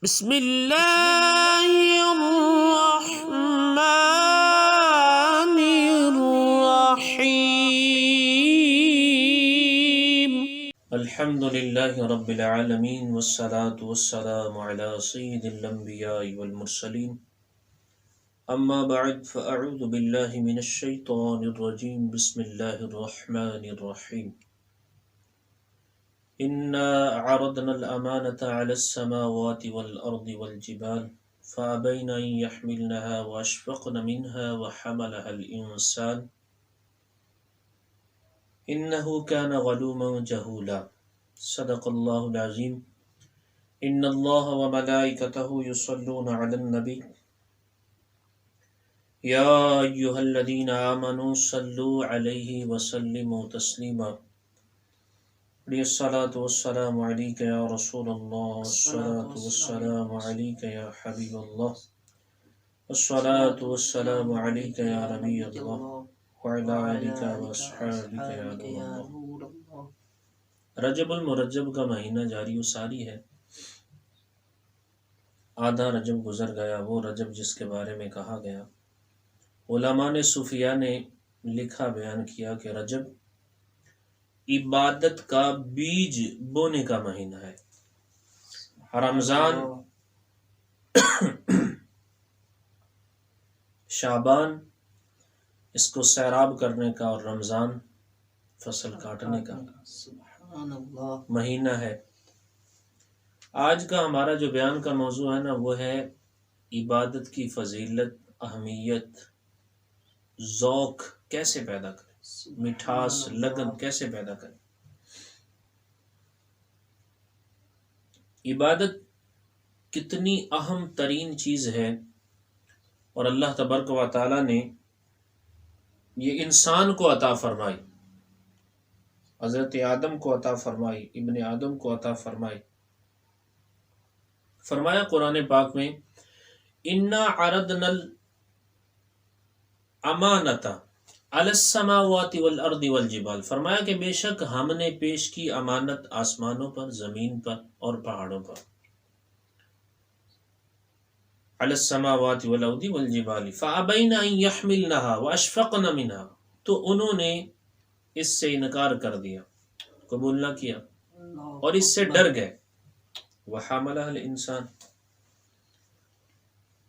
بسم اللہ الرحمن الرحیم الحمد للہ رب العالمین والصلاة والسلام علی سید الانبیاء والمرسلین اما بعد فاعوذ باللہ من الشیطان الرجیم بسم اللہ الرحمن الرحیم إنا عرضنا الأمانة على السماوات والأرض والجبال فأبين أن يحملنها وأشفقن منها وحملها الإنسان إنه كان ظلوما جهولا صدق الله العظيم إن الله وملائكته يصلون على النبي يا أيها الذين آمنوا صلوا عليه وسلموا تسليما الصلاة والسلام عليك يا رسول الله الصلاة والسلام عليك يا حبيب الله الصلاة والسلام عليك يا نبي الله وعلى آلك وأصحابك يا نور الله۔ رجب المرجب کا مہینہ جاری و ساری ہے۔ آدھا رجب گزر گیا، وہ رجب جس کے بارے میں کہا گیا۔ علماء نے صوفیاء نے لکھا بیان کیا کہ رجب عبادت کا بیج بونے کا مہینہ ہے۔ رمضان شعبان اس کو سیراب کرنے کا اور رمضان فصل کاٹنے کا مہینہ ہے۔ آج کا ہمارا جو بیان کا موضوع ہے نا، وہ ہے عبادت کی فضیلت، اہمیت، ذوق کیسے پیدا کریں، مٹھاس، لگن کیسے پیدا کریں۔ عبادت کتنی اہم ترین چیز ہے، اور اللہ تبارک و تعالی نے یہ انسان کو عطا فرمائی، حضرت آدم کو عطا فرمائی، ابن آدم کو عطا فرمائی۔ فرمایا قرآن پاک میں انا عرضنا الامانۃ علی السماوات والارض والجبال، فرمایا کہ بے شک ہم نے پیش کی امانت آسمانوں پر، زمین پر اور پہاڑوں پر۔ علی السماوات والارض والجبال فابین ان یحملنها واشفقن منها، تو انہوں نے اس سے انکار کر دیا، قبول نہ کیا اور اس سے ڈر گئے۔ وحملها الانسان،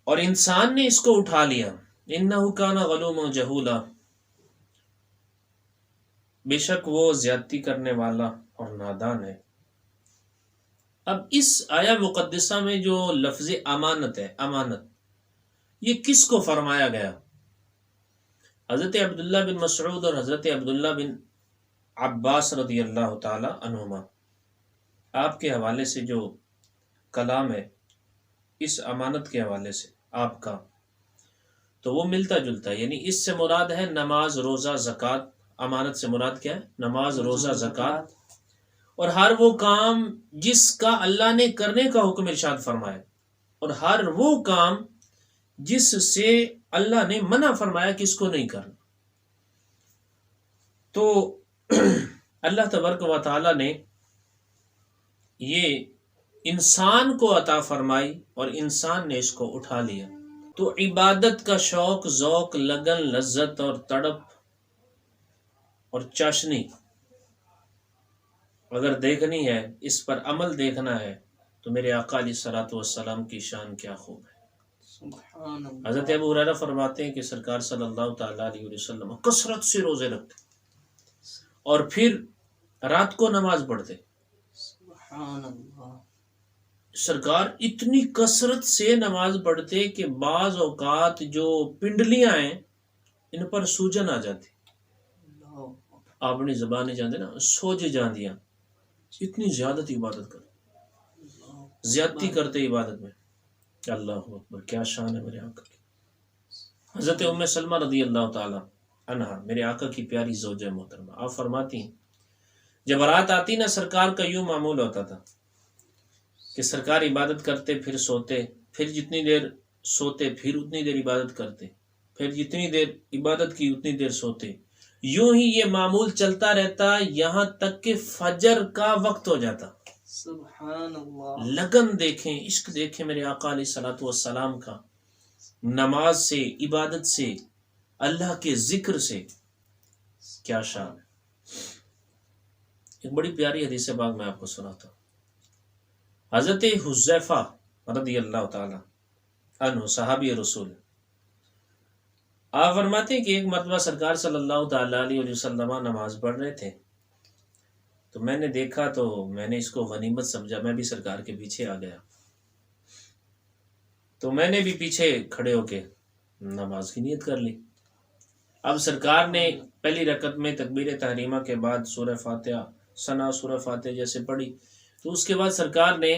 اور انسان نے اس کو اٹھا لیا۔ انہ کان ظلوما جہولا، بے شک وہ زیادتی کرنے والا اور نادان ہے۔ اب اس آیا مقدسہ میں جو لفظ امانت ہے، امانت یہ کس کو فرمایا گیا؟ حضرت عبداللہ بن مسعود اور حضرت عبداللہ بن عباس رضی اللہ تعالی عنہما، آپ کے حوالے سے جو کلام ہے اس امانت کے حوالے سے آپ کا، تو وہ ملتا جلتا ہے، یعنی اس سے مراد ہے نماز، روزہ، زکوٰۃ۔ امانت سے مراد کیا ہے؟ نماز، روزہ، زکوٰۃ، اور ہر وہ کام جس کا اللہ نے کرنے کا حکم ارشاد فرمایا، اور ہر وہ کام جس سے اللہ نے منع فرمایا کہ اس کو نہیں کرنا۔ تو اللہ تبارک و تعالی نے یہ انسان کو عطا فرمائی اور انسان نے اس کو اٹھا لیا۔ تو عبادت کا شوق، ذوق، لگن، لذت اور تڑپ اور چاشنی اگر دیکھنی ہے، اس پر عمل دیکھنا ہے، تو میرے آقا علیہ الصلوۃ والسلام کی شان کیا خوب ہے۔ حضرت ابو ہریرہ فرماتے ہیں کہ سرکار صلی اللہ تعالیٰ علیہ وسلم کثرت سے روزے رکھتے اور پھر رات کو نماز پڑھتے۔ سرکار اتنی کثرت سے نماز پڑھتے کہ بعض اوقات جو پنڈلیاں ہیں ان پر سوجن آ جاتی، اپنی زبان جانتے نا، سوج جاندیاں، اتنی زیادت عبادت کرتے، زیادتی کرتے عبادت میں۔ اللہ اکبر، کیا شان ہے میرے آقا کی۔ حضرت ام سلمہ رضی اللہ تعالی عنہا، میرے آقا کی پیاری زوجہ محترمہ، آپ فرماتی ہیں جب رات آتی نا، سرکار کا یوں معمول ہوتا تھا کہ سرکار عبادت کرتے، پھر سوتے، پھر جتنی دیر سوتے پھر اتنی دیر عبادت کرتے، پھر جتنی دیر عبادت کی اتنی دیر سوتے، یوں ہی یہ معمول چلتا رہتا یہاں تک کہ فجر کا وقت ہو جاتا۔ سبحان اللہ. لگن دیکھیں، عشق دیکھیں میرے آقا علیہ الصلوۃ والسلام کا، نماز سے، عبادت سے، اللہ کے ذکر سے، کیا شان ہے. ایک بڑی پیاری حدیث پاک میں آپ کو سناتا ہوں. حضرت حذیفہ رضی اللہ تعالی عنہ صحابی رسول، آپ فرماتے ہیں کہ ایک مرتبہ سرکار صلی اللہ تعالی علیہ وسلم نماز پڑھ رہے تھے، تو میں نے دیکھا تو میں نے اس کو غنیمت سمجھا، میں بھی سرکار کے پیچھے آ گیا، تو میں نے بھی پیچھے کھڑے ہو کے نماز کی نیت کر لی. اب سرکار نے پہلی رکعت میں تکبیر تحریمہ کے بعد سورہ فاتحہ، ثنا سورہ فاتحہ جیسے پڑھی، تو اس کے بعد سرکار نے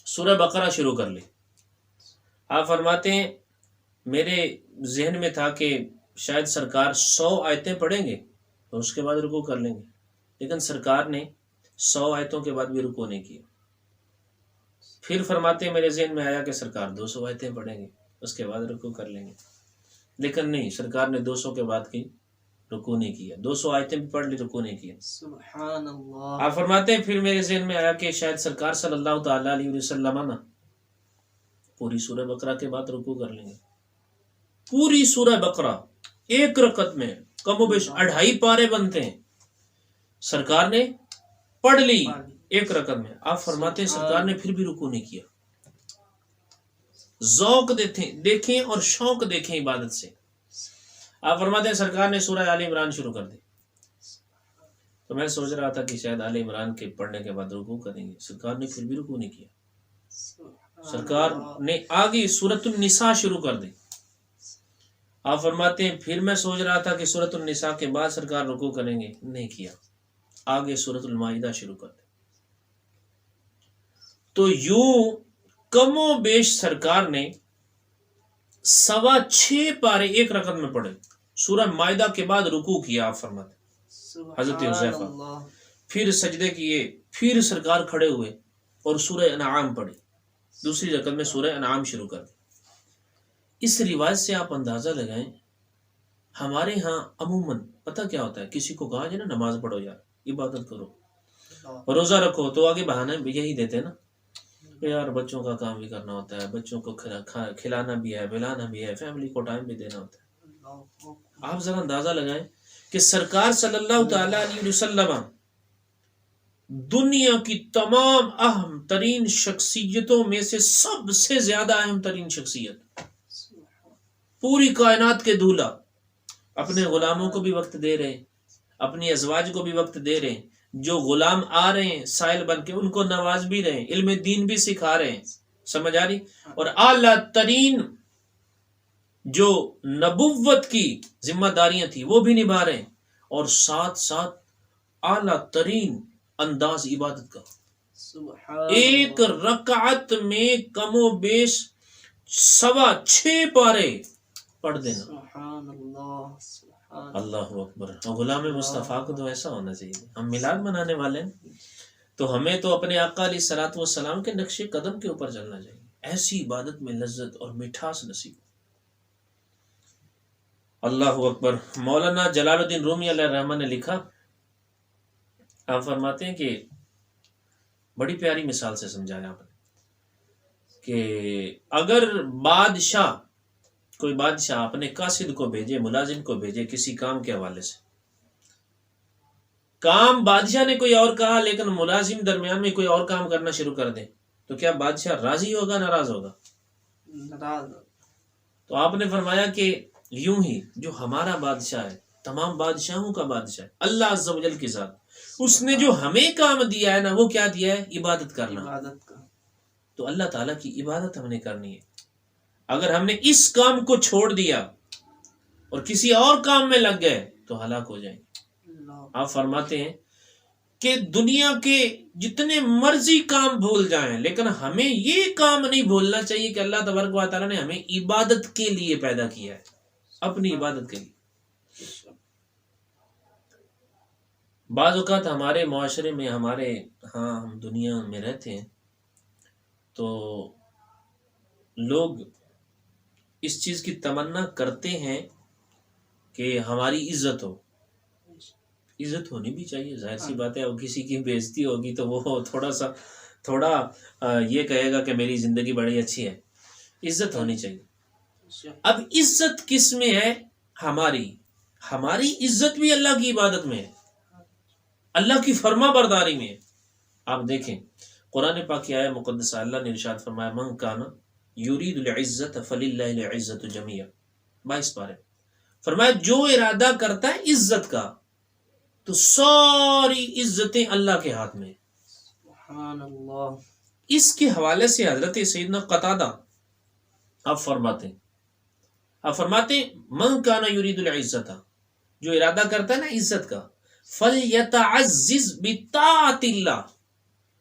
سورہ بقرہ شروع کر لی. آپ فرماتے ہیں میرے ذہن میں تھا کہ شاید سرکار 100 آیتیں پڑھیں گے اور اس کے بعد رکوع کر لیں گے، لیکن سرکار نے 100 آیتوں کے بعد بھی رکوع نہیں کیا. پھر فرماتے ہیں میرے ذہن میں آیا کہ سرکار 200 آیتیں پڑھیں گے اس کے بعد رکوع کر لیں گے، لیکن نہیں، سرکار نے 200 کے بعد کی رکوع نہیں کیا، 200 آیتیں بھی پڑھ لی، رکوع نہیں کیا. سبحان اللہ. آپ فرماتے ہیں پھر میرے ذہن میں آیا کہ شاید سرکار صلی اللہ تعالی علیہ وسلم نا پوری سورہ بقرہ کے بعد رکوع کر لیں گے. پوری سورہ بقرہ ایک رکعت میں کم و بیش 2.5 پارے بنتے ہیں، سرکار نے پڑھ لی ایک رکعت میں. آپ فرماتے ہیں سرکار نے پھر بھی رکوع نہیں کیا. ذوق دیکھیں اور شوق دیکھیں عبادت سے. آپ فرماتے ہیں سرکار نے سورہ آل عمران شروع کر دی، تو میں سوچ رہا تھا کہ شاید آل عمران کے پڑھنے کے بعد رکوع کریں گے، سرکار نے پھر بھی رکوع نہیں کیا. سرکار نے آگے سورۃ النساء شروع کر دی. آپ فرماتے ہیں پھر میں سوچ رہا تھا کہ سورۃ النساء کے بعد سرکار رکوع کریں گے، نہیں کیا، آگے سورۃ المائدہ شروع کر دی. تو یوں کم و بیش سرکار نے 6.25 پارے ایک رکعت میں پڑھے. سورہ مائدہ کے بعد رکوع کیا. آپ فرماتے حضرت حذیفہ، پھر سجدے کیے، پھر سرکار کھڑے ہوئے اور سورہ انعام پڑھی. دوسری رکعت میں سورہ انعام شروع کر دی. اس روایت سے آپ اندازہ لگائیں، ہمارے ہاں عموماً پتہ کیا ہوتا ہے، کسی کو کہا جائے نا نماز پڑھو یار، عبادت کرو، روزہ رکھو، تو آگے بہانے یہی دیتے نا کہ یار بچوں کا کام بھی کرنا ہوتا ہے، بچوں کو کھلانا بھی ہے، پلانا بھی ہے، فیملی کو ٹائم بھی دینا ہوتا ہے. آپ ذرا اندازہ لگائیں کہ سرکار صلی اللہ تعالی علیہ وسلم دنیا کی تمام اہم ترین شخصیتوں میں سے سب سے زیادہ اہم ترین شخصیت، پوری کائنات کے دولہ، اپنے غلاموں کو بھی وقت دے رہے ہیں، اپنی ازواج کو بھی وقت دے رہے ہیں، جو غلام آ رہے ہیں سائل بن کے ان کو نواز بھی رہے ہیں، علم دین بھی سکھا رہے ہیں، سمجھ آ رہی، اور اعلیٰ ترین جو نبوت کی ذمہ داریاں تھیں وہ بھی نبھا رہے ہیں، اور ساتھ ساتھ اعلیٰ ترین انداز عبادت کا. ایک رکعت میں کم و بیش 6.25 پارے پڑھ دینا. سبحان اللہ. اللہ اکبر. غلام مصطفیٰ کو تو ایسا ہونا چاہیے. ہم میلاد منانے والے ہیں تو ہمیں تو اپنے آقا علیہ الصلوۃ والسلام کے نقش قدم کے اوپر چلنا چاہیے. ایسی عبادت میں لذت اور مٹھاس نصیب. اللہ اکبر. مولانا جلال الدین رومی علیہ الرحمہ نے لکھا، آپ فرماتے ہیں کہ بڑی پیاری مثال سے سمجھایا آپ نے کہ اگر کوئی بادشاہ اپنے قاصد کو بھیجے، ملازم کو بھیجے کسی کام کے حوالے سے، کام بادشاہ نے کوئی اور کہا لیکن ملازم درمیان میں کوئی اور کام کرنا شروع کر دے، تو کیا بادشاہ راضی ہوگا ناراض ہوگا؟ ناراض. تو آپ نے فرمایا کہ یوں ہی جو ہمارا بادشاہ ہے، تمام بادشاہوں کا بادشاہ ہے، اللہ عز و جل کی ذات، اس نے جو ہمیں کام دیا ہے نا، وہ کیا دیا ہے؟ عبادت کرنا. عبادت کا. تو اللہ تعالیٰ کی عبادت ہم نے کرنی ہے. اگر ہم نے اس کام کو چھوڑ دیا اور کسی اور کام میں لگ گئے تو ہلاک ہو جائیں. آپ فرماتے ہیں کہ دنیا کے جتنے مرضی کام بھول جائیں لیکن ہمیں یہ کام نہیں بھولنا چاہیے کہ اللہ تبارک و تعالیٰ نے ہمیں عبادت کے لیے پیدا کیا ہے، اپنی عبادت کے لیے. بعض اوقات ہمارے معاشرے میں، ہمارے ہاں ہم دنیا میں رہتے ہیں تو لوگ اس چیز کی تمنا کرتے ہیں کہ ہماری عزت ہو، عزت ہونی بھی چاہیے، ظاہر سی بات ہے، اور کسی کی بےعزتی ہوگی تو وہ تھوڑا یہ کہے گا کہ میری زندگی بڑی اچھی ہے. عزت ہونی چاہیے. اب عزت کس میں ہے؟ ہماری عزت بھی اللہ کی عبادت میں ہے، اللہ کی فرما برداری میں ہے. آپ دیکھیں قرآن پاک کی آیہ مقدسہ، اللہ نے ارشاد فرمایا من کان یرید العزت فللہ العزت جمیعا، 22 پارے. فرمایا جو ارادہ کرتا ہے عزت کا تو ساری عزتیں اللہ کے ہاتھ میں ہیں. سبحان اللہ. اس کے حوالے سے حضرت سیدنا قتادہ آپ فرماتے ہیں من کان یرید العزت، جو ارادہ کرتا ہے نا عزت کا، فلیتعزز بطاعت اللہ،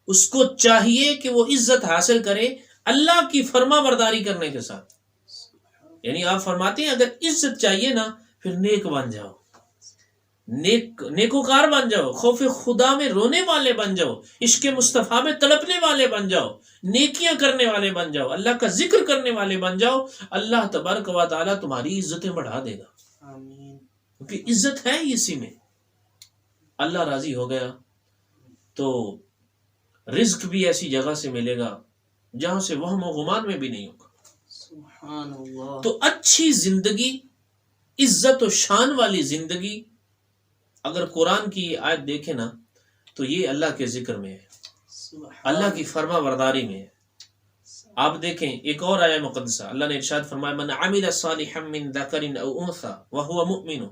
اس کو چاہیے کہ وہ عزت حاصل کرے اللہ کی فرما برداری کرنے کے ساتھ. یعنی آپ فرماتے ہیں اگر عزت چاہیے نا پھر نیک بن جاؤ، نیکوکار بن جاؤ، خوف خدا میں رونے والے بن جاؤ، عشق مصطفیٰ میں تڑپنے والے بن جاؤ، نیکیاں کرنے والے بن جاؤ، اللہ کا ذکر کرنے والے بن جاؤ. اللہ تبارک و تعالیٰ تمہاری عزتیں بڑھا دے گا، آمین. کیونکہ عزت ہے اسی میں. اللہ راضی ہو گیا تو رزق بھی ایسی جگہ سے ملے گا جہاں سے وہم و گمان میں بھی نہیں ہوگا. سبحان اللہ. تو اچھی زندگی، عزت و شان والی زندگی، اگر قرآن کی آیت دیکھیں نا تو یہ اللہ کے ذکر میں ہے، اللہ کی فرما برداری میں ہے. آپ دیکھیں ایک اور آیہ مقدسہ، اللہ نے ارشاد فرمایا من عمل صالحا من ذکر او انثى وهو مؤمن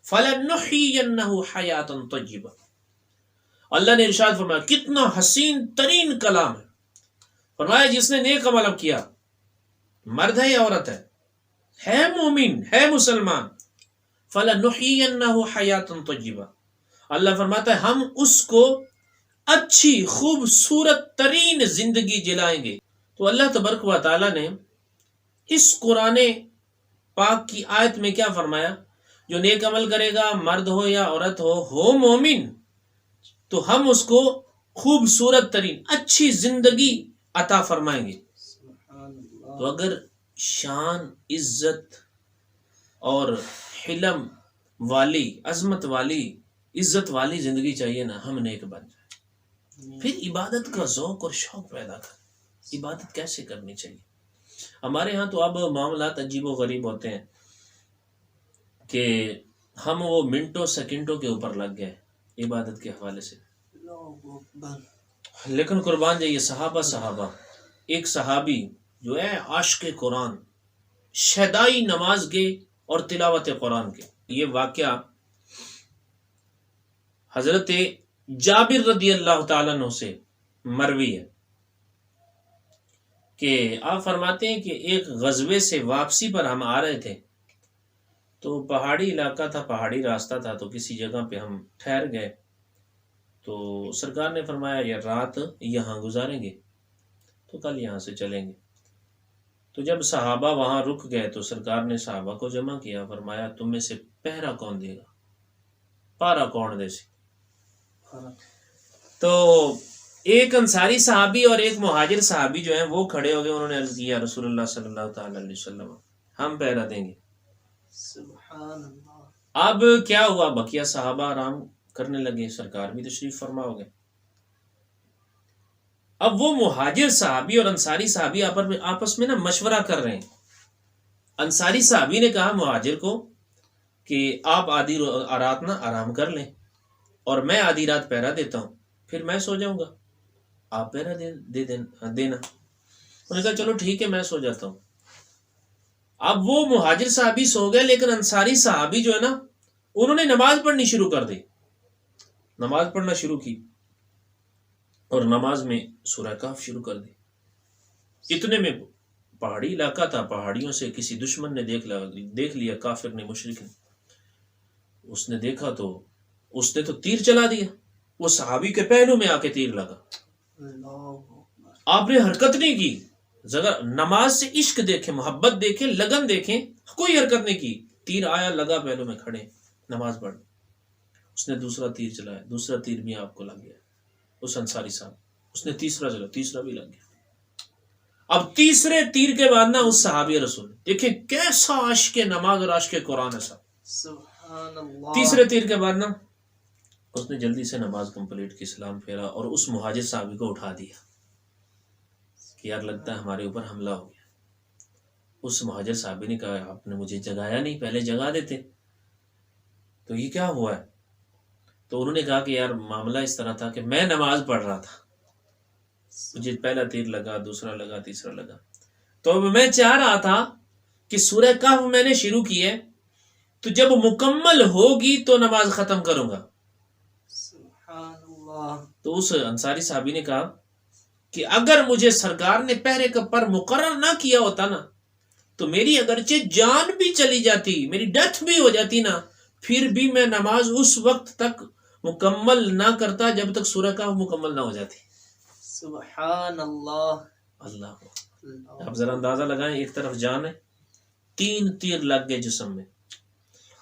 فلنحيينه حیاتا طیبہ. اللہ نے ارشاد فرمایا، کتنا حسین ترین کلام ہے، فرمایا جس نے نیک عمل کیا، مرد ہے یا عورت ہے مومن ہے مسلمان، فَلَنُحْيِيَنَّهُ حَيَاةً طَيِّبَةً، اللہ فرماتا ہے ہم اس کو اچھی خوبصورت ترین زندگی جلائیں گے. تو اللہ تبارک و تعالیٰ نے اس قرآن پاک کی آیت میں کیا فرمایا؟ جو نیک عمل کرے گا، مرد ہو یا عورت ہو مومن، تو ہم اس کو خوبصورت ترین اچھی زندگی عطا فرمائیں گے. سبحان اللہ. تو اگر شان، عزت اور حلم والی، عظمت والی، عزت والی زندگی چاہیے نا، ہم نیک بن جائیں. پھر عبادت کا ذوق اور شوق پیدا کر. عبادت کیسے کرنی چاہیے؟ ہمارے ہاں تو اب معاملات عجیب و غریب ہوتے ہیں کہ ہم وہ منٹوں سیکنڈوں کے اوپر لگ گئے عبادت کے حوالے سے. اللہ اکبر. لیکن قربان جائیے صحابہ، ایک صحابی جو ہے عاشق قرآن، شیدائی نماز کے اور تلاوت قرآن کے. یہ واقعہ حضرت جابر رضی اللہ تعالیٰ عنہ سے مروی ہے کہ آپ فرماتے ہیں کہ ایک غزوے سے واپسی پر ہم آ رہے تھے، تو پہاڑی علاقہ تھا، پہاڑی راستہ تھا، تو کسی جگہ پہ ہم ٹھہر گئے. تو سرکار نے فرمایا یہ رات یہاں گزاریں گے تو کل یہاں سے چلیں گے. تو جب صحابہ وہاں رک گئے تو سرکار نے صحابہ کو جمع کیا، فرمایا تم میں سے پہرا کون دے گا، پارا کون دے سی. تو ایک انصاری صحابی اور ایک مہاجر صحابی جو ہیں وہ کھڑے ہو گئے، انہوں نے عرض کیا رسول اللہ صلی اللہ تعالی علیہ وسلم ہم پہرا دیں گے. سبحان اللہ. اب کیا ہوا، بقیہ صحابہ آرام کرنے لگے، سرکار بھی تشریف فرما ہو گئے. اب وہ مہاجر صحابی اور انصاری صحابی آپس میں نا مشورہ کر رہے ہیں. انصاری صحابی نے کہا مہاجر کو کہ آپ آدھی رات نا آرام کر لیں اور میں آدھی رات پہرا دیتا ہوں، پھر میں سو جاؤں گا، آپ پہرا دینا. انہوں نے کہا چلو ٹھیک ہے میں سو جاتا ہوں. اب وہ مہاجر صحابی سو گئے، لیکن انصاری صحابی جو ہے نا انہوں نے نماز پڑھنی شروع کر دی، نماز پڑھنا شروع کی اور نماز میں سورہ کہف شروع کر دی. اتنے میں پہاڑی علاقہ تھا، پہاڑیوں سے کسی دشمن نے دیکھ لیا، کافر نے، مشرک نے. اس نے دیکھا تو اس نے تو تیر چلا دیا، وہ صحابی کے پہلو میں آ کے تیر لگا. اللہ اکبر. آپ نے حرکت نہیں کی، ذرا نماز سے عشق دیکھیں، محبت دیکھیں، لگن دیکھیں، کوئی حرکت نہیں کی. تیر آیا لگا پہلو میں، کھڑے نماز پڑھ. اس نے دوسرا تیر چلایا، دوسرا تیر بھی آپ کو لگ گیا اس انصاری صاحب. اس نے تیسرا چلا، تیسرا بھی لگ گیا. اب تیسرے تیر کے بعد نا اس صحابی رسول دیکھیں کیسا عاشق نماز اور عاشق قرآن ہے صاحب. سبحان اللہ. تیسرے تیر کے بعد نا اس نے جلدی سے نماز کمپلیٹ کی، سلام پھیرا اور اس مہاجر صحابی کو اٹھا دیا کہ یار لگتا ہے ہمارے اوپر حملہ ہو گیا۔ اس مہاجر صحابی نے کہا آپ نے مجھے جگایا نہیں، پہلے جگا دیتے، تو یہ کیا ہوا ہے؟ تو انہوں نے کہا کہ یار معاملہ اس طرح تھا کہ میں نماز پڑھ رہا تھا، مجھے پہلا تیر لگا، دوسرا لگا، تیسرا لگا، تو میں چاہ رہا تھا کہ سورہ کہف میں نے شروع کی ہے تو جب مکمل ہوگی تو نماز ختم کروں گا۔ سبحان اللہ۔ تو اس انصاری صحابی نے کہا کہ اگر مجھے سرکار نے پہرے کا پر مقرر نہ کیا ہوتا نا تو میری اگرچہ جان بھی چلی جاتی، میری ڈیتھ بھی ہو جاتی نا، پھر بھی میں نماز اس وقت تک مکمل نہ کرتا جب تک سورہ کہف مکمل نہ ہو جاتی۔ سبحان اللہ۔ اللہ، آپ ذرا اندازہ لگائیں، ایک طرف جان ہے، 3 تیر لگ گئے جسم میں،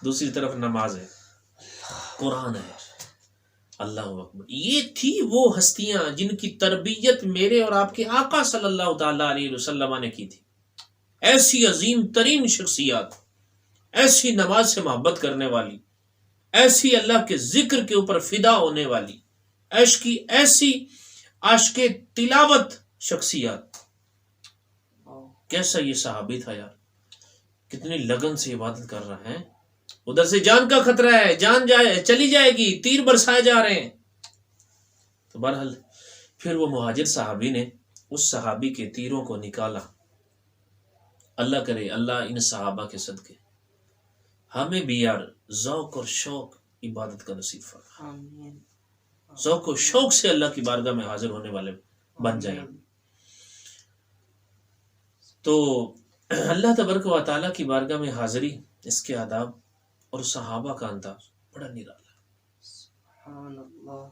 دوسری طرف نماز ہے، قرآن ہے، اللہ اکبر۔ یہ تھی وہ ہستیاں جن کی تربیت میرے اور آپ کے آقا صلی اللہ تعالی علیہ وسلم نے کی تھی، ایسی عظیم ترین شخصیات، ایسی نماز سے محبت کرنے والی، ایسی اللہ کے ذکر کے اوپر فدا ہونے والی، ایسی عاشق تلاوت شخصیات۔ کیسا یہ صحابی تھا یار، کتنی لگن سے عبادت کر رہا ہے، ادھر سے جان کا خطرہ ہے، جان چلی جائے گی، تیر برسائے جا رہے ہیں۔ تو بہرحال پھر وہ مہاجر صحابی نے اس صحابی کے تیروں کو نکالا۔ اللہ کرے اللہ ان صحابہ کے صدقے ہمیں بھی یار ذوق اور شوق عبادت کا نصیب فرما، آمین۔ ذوق و شوق سے اللہ کی بارگاہ میں حاضر ہونے والے بن جائیں۔ تو اللہ تبارک و تعالیٰ کی بارگاہ میں حاضری، اس کے آداب اور صحابہ کا انداز بڑا نرالا ہے۔ سبحان اللہ۔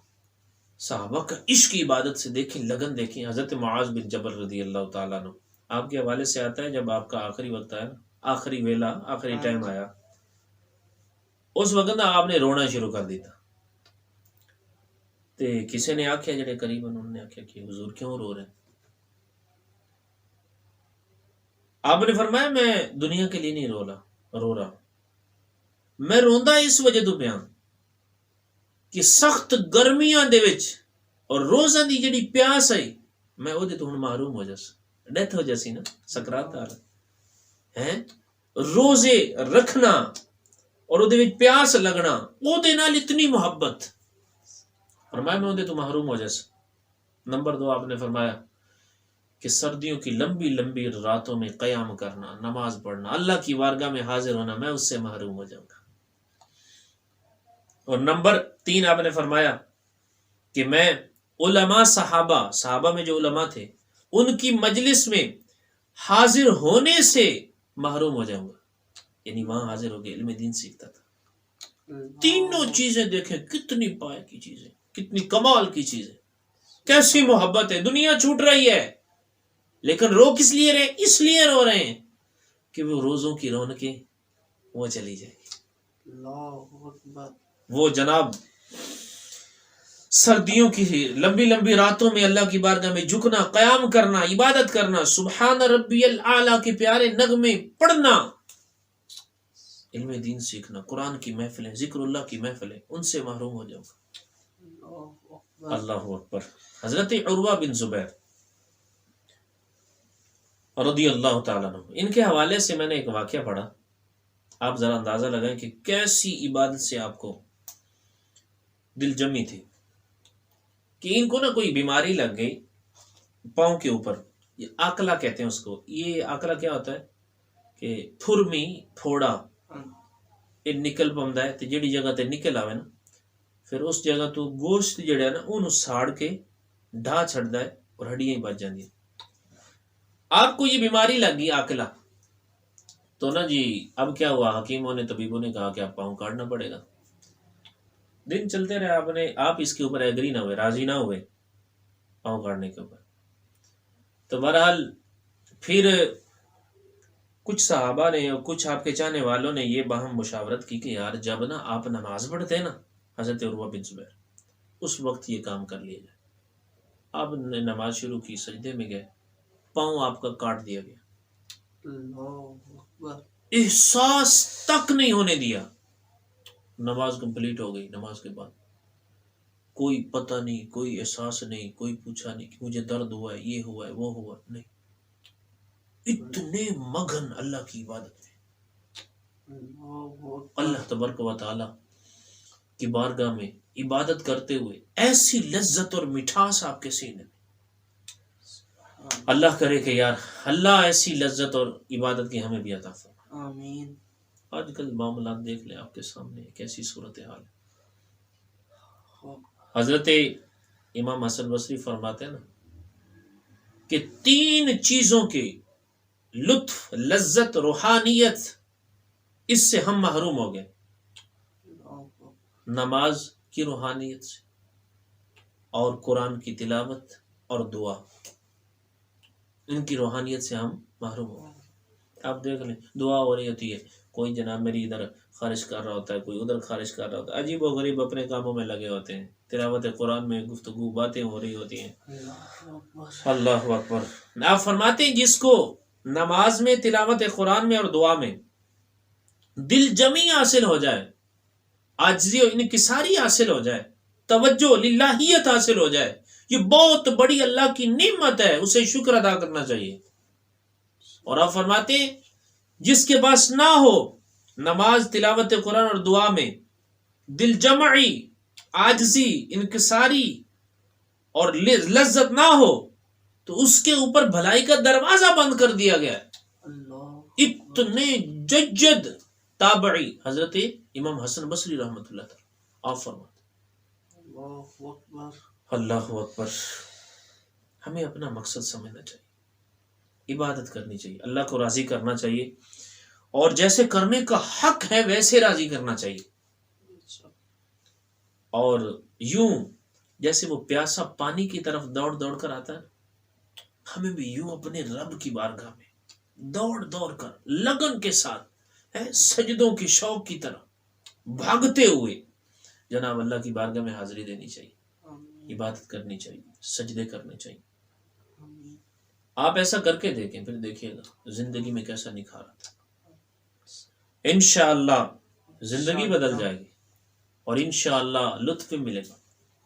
صحابہ کا عشق کی عبادت سے دیکھیں، لگن دیکھیں۔ حضرت معاذ بن جبل رضی اللہ تعالیٰ عنہ، آپ کے حوالے سے آتا ہے جب آپ کا آخری وقت آیا، آخری ویلا، آخری ٹائم آیا، اس وقت آپ نے رونا شروع کر دیتا۔ تے کسی نے آکھیا جڑے قریب انہوں نے آکھیا کہ حضور کیوں رو رہے ہیں؟ آپ نے فرمایا میں دنیا کے لیے نہیں رو رہا، میں روندا اس وجہ تو پیاں کہ سخت گرمیاں دے وچ اور روزاں دی جڑی پیاس ہے میں او دے تو ہن محروم ہو جاس، ڈیتھ ہو جاسی نا، سکرات آ رہا ہے، روزے رکھنا اور او دے وچ پیاس لگنا، او دے نال اتنی محبت، فرمایا میں او دے تو محروم ہو جاس۔ نمبر 2 آپ نے فرمایا کہ سردیوں کی لمبی لمبی راتوں میں قیام کرنا، نماز پڑھنا، اللہ کی بارگاہ میں حاضر ہونا، میں اس سے محروم ہو جاؤں گا۔ اور نمبر 3 آپ نے فرمایا کہ میں علماء صحابہ میں جو علماء تھے ان کی مجلس میں حاضر ہونے سے محروم ہو جاؤں گا، یعنی وہاں حاضر ہو کے علم دین سیکھتا تھا۔ تینوں چیزیں دیکھیں، کتنی پائے کی چیزیں، کتنی کمال کی چیزیں، کیسی محبت ہے۔ دنیا چھوٹ رہی ہے لیکن رو کس لیے رہے؟ اس لیے رو رہے ہیں کہ وہ روزوں کی رونقیں وہ چلی جائے گی۔ اللہ اکبر۔ وہ جناب سردیوں کی لمبی لمبی راتوں میں اللہ کی بارگاہ میں جھکنا، قیام کرنا، عبادت کرنا، سبحان ربی الاعلیٰ کے پیارے نغمے پڑھنا، علم دین سیکھنا، قرآن کی محفلیں، ذکر اللہ کی محفلیں، ان سے محروم ہو جاؤں گا۔ اللہ اکبر۔ حضرت عروہ بن زبیر رضی اللہ تعالیٰ عنہ، ان کے حوالے سے میں نے ایک واقعہ پڑھا، آپ ذرا اندازہ لگائیں کہ کیسی عبادت سے آپ کو دل جمی تھی۔ کہ ان کو نا کوئی بیماری لگ گئی پاؤں کے اوپر، یہ آکلا کہتے ہیں اس کو۔ یہ آکلا کیا ہوتا ہے کہ تھرمی پھوڑا یہ نکل پوندا ہے تے جڑی جگہ تے نکل آوے نا پھر اس جگہ تو گوشت جڑا ہے نا اونوں ساڑ کے ڈھا چھڑدا ہے اور ہڈیاں ہی بچ جاندیاں۔ آپ کو یہ بیماری لگ گئی آکلا، تو نا جی اب کیا ہوا، حکیموں نے، طبیبوں نے کہا کہ آپ پاؤں کاٹنا پڑے گا۔ دن چلتے رہے، آپ اس کے اوپر ایگری نہ ہوئے، راضی نہ ہوئے پاؤں کاٹنے کے اوپر۔ تو بہرحال پھر کچھ صحابہ نے اور کچھ آپ کے چاہنے والوں نے یہ باہم مشاورت کی کہ یار جب نا آپ نماز پڑھتے ہیں نا حضرت عروہ بن زبیر، اس وقت یہ کام کر لیا جائے۔ آپ نے نماز شروع کی، سجدے میں گئے، پاؤں آپ کا کاٹ دیا گیا، اللہ اکبر۔ احساس تک نہیں ہونے دیا، نماز کمپلیٹ ہو گئی۔ نماز کے بعد کوئی پتہ نہیں، کوئی احساس نہیں، کوئی پوچھا نہیں کہ مجھے درد ہوا ہے، یہ ہوا ہے، وہ ہوا نہیں، اتنے مگن اللہ کی عبادت میں، اللہ تبارک و تعالی کی بارگاہ میں عبادت کرتے ہوئے ایسی لذت اور مٹھاس آپ کے سینے میں. اللہ کرے کہ یار اللہ ایسی لذت اور عبادت کی ہمیں بھی عطا فرمائے. آمین. آج کل معاملات دیکھ لیں آپ کے سامنے کیسی صورتحال ہے. حضرت امام حسن بصری فرماتے ہیں نا کہ 3 چیزوں کے لطف، لذت، روحانیت، اس سے ہم محروم ہو گئے. نماز کی روحانیت سے، اور قرآن کی تلاوت اور دعا، ان کی روحانیت سے ہم محروم ہو گئے. آپ دیکھ لیں دعا ہو رہی ہوتی ہے، کوئی جناب میری ادھر خارج کر رہا ہوتا ہے، کوئی ادھر خارج کر رہا ہوتا ہے، عجیب و غریب اپنے کاموں میں لگے ہوتے ہیں. تلاوت قرآن میں گفتگو، باتیں ہو رہی ہوتی ہیں. اللہ اکبر. آپ فرماتے ہیں جس کو نماز میں، تلاوت قرآن میں اور دعا میں دل جمی حاصل ہو جائے، عاجزی و انکساری حاصل ہو جائے، توجہ للہیت حاصل ہو جائے، یہ بہت بڑی اللہ کی نعمت ہے، اسے شکر ادا کرنا چاہیے. اور آپ فرماتے ہیں جس کے پاس نہ ہو نماز، تلاوت قرآن اور دعا میں دل جمعی، عاجزی، انکساری اور لذت نہ ہو، تو اس کے اوپر بھلائی کا دروازہ بند کر دیا گیا. اتنے ججد تابعی حضرت امام حسن بصری رحمۃ اللہ تعالی آپ فرماتے. اللہ اکبر. ہمیں اپنا مقصد سمجھنا چاہیے، عبادت کرنی چاہیے، اللہ کو راضی کرنا چاہیے، اور جیسے کرنے کا حق ہے ویسے راضی کرنا چاہیے. اور یوں جیسے وہ پیاسا پانی کی طرف دوڑ دوڑ کر آتا ہے، ہمیں بھی یوں اپنے رب کی بارگاہ میں دوڑ دوڑ کر لگن کے ساتھ سجدوں کی شوق کی طرح بھاگتے ہوئے جناب اللہ کی بارگاہ میں حاضری دینی چاہیے، عبادت کرنی چاہیے، سجدے کرنے چاہیے. آپ ایسا کر کے دیکھیں، پھر دیکھیے گا زندگی میں کیسا نکھار آتا ہے. انشاءاللہ زندگی بدل جائے گی اور انشاءاللہ لطف ملے گا.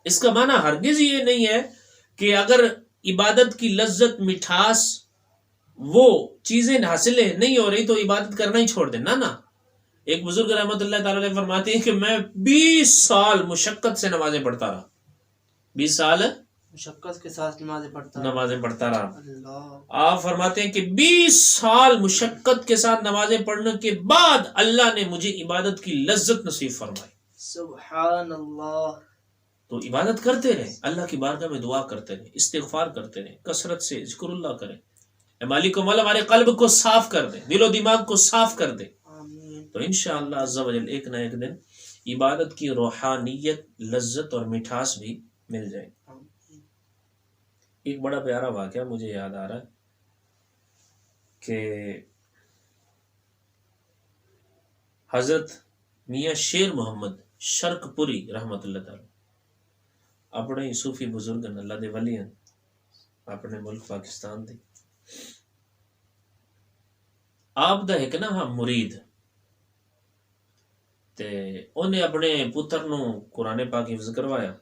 اس کا معنی ہرگز یہ نہیں ہے کہ اگر عبادت کی لذت، مٹھاس، وہ چیزیں حاصل نہیں ہو رہی تو عبادت کرنا ہی چھوڑ دیں. نہ ایک بزرگ رحمۃ اللہ تعالی علیہ فرماتے ہیں کہ میں 20 سال مشقت سے نمازیں پڑھتا رہا، 20 سال مشقت کے ساتھ نمازیں پڑھتا رہا. آپ فرماتے ہیں کہ 20 سال مشقت کے ساتھ نمازیں پڑھنے کے بعد اللہ نے مجھے عبادت کی لذت نصیب فرمائی. سبحان اللہ. تو عبادت کرتے رہیں، اللہ کی بارگاہ میں دعا کرتے رہیں، استغفار کرتے رہیں، کثرت سے ذکر اللہ کریں. اے مالک و مولا ہمارے قلب کو صاف کر دے، دل و دماغ کو صاف کر دے. تو انشاءاللہ عز و جل ایک نہ ایک دن عبادت کی روحانیت، لذت اور مٹھاس بھی مل جائے. ایک بڑا پیارا واقعہ مجھے یاد آ رہا ہے کہ حضرت میاں شیر محمد شرک پوری رحمت اللہ تعالی اپنے صوفی بزرگ اللہ دے ولی ہیں، اپنے ملک پاکستان دے. آپ دا ایک نا مرید تے انہیں اپنے پتر نو قرآن پاک حفظ کروایا،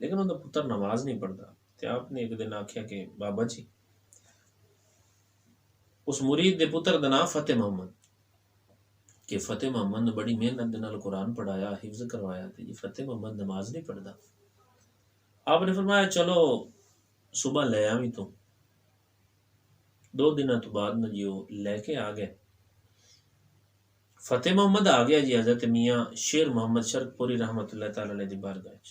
لیکن ان دا پتر نماز نہیں پڑھتا. تے آپ نے ایک دن آکھیا کہ بابا جی، اس مرید دے پتر دا نام فتح محمد، کہ فتح محمد نے بڑی محنت دے نال قرآن پڑھایا، حفظ کروایا، تے یہ فتح محمد نماز نہیں پڑھتا. آپ نے فرمایا چلو صبح لے آویں تو 2 دنوں تو بعد نہ جی وہ لے کے آ گئے. فتح محمد آ گیا جی حضرت میاں شیر محمد شرک پوری رحمت اللہ تعالی علیہ دی بارگاہ وچ.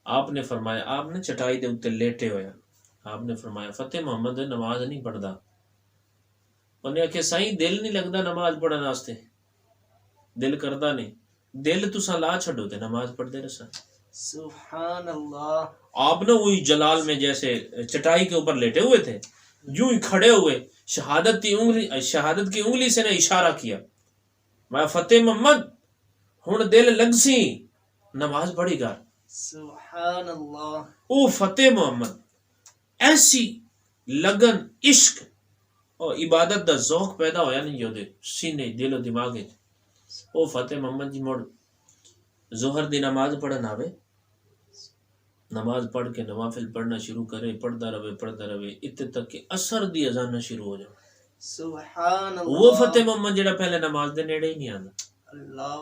آپ نے فرمایا، آپ نے چٹائی دے اوتے لیٹے ہویا، آپ نے فرمایا فتح محمد نماز نہیں پڑھدا. انہیں آخیا سائیں دل نہیں لگتا نماز پڑھن واسطے، دل کردا نہیں، دل تساں لا چھڈو تے نماز پڑھدے رسا. سبحان اللہ. آپ نے وہی جلال میں جیسے چٹائی کے اوپر لیٹے ہوئے تھے، یوں ہی کھڑے ہوئے شہادت کی انگلی سے نے اشارہ کیا، میں فتح محمد ہن دل لگ سی نماز پڑھی گا. سبحان اللہ. او فتح محمد ایسی لگن، عشق اور عبادت دا ذوق پیدا ہویا نہیں جو دے سینے دل و دماغ. او فتح محمد جی مڑ ظہر دی نماز پڑھن آوے نماز پڑھ کے نوافل پڑھنا شروع کرے، پڑھتا رہے اتنے تک کہ اثر دی اذان شروع ہو جائے. سبحان وہ اللہ. فتح محمد جڑا پہلے نماز دے نیڑے ہی نہیں آتا. اللہ.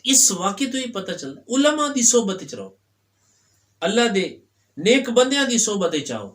اس واقعے تو ہی پتہ چلتا علماء دی صحبت وچ رہو، اللہ دے نیک بندیاں دی صحبت وچ آؤ.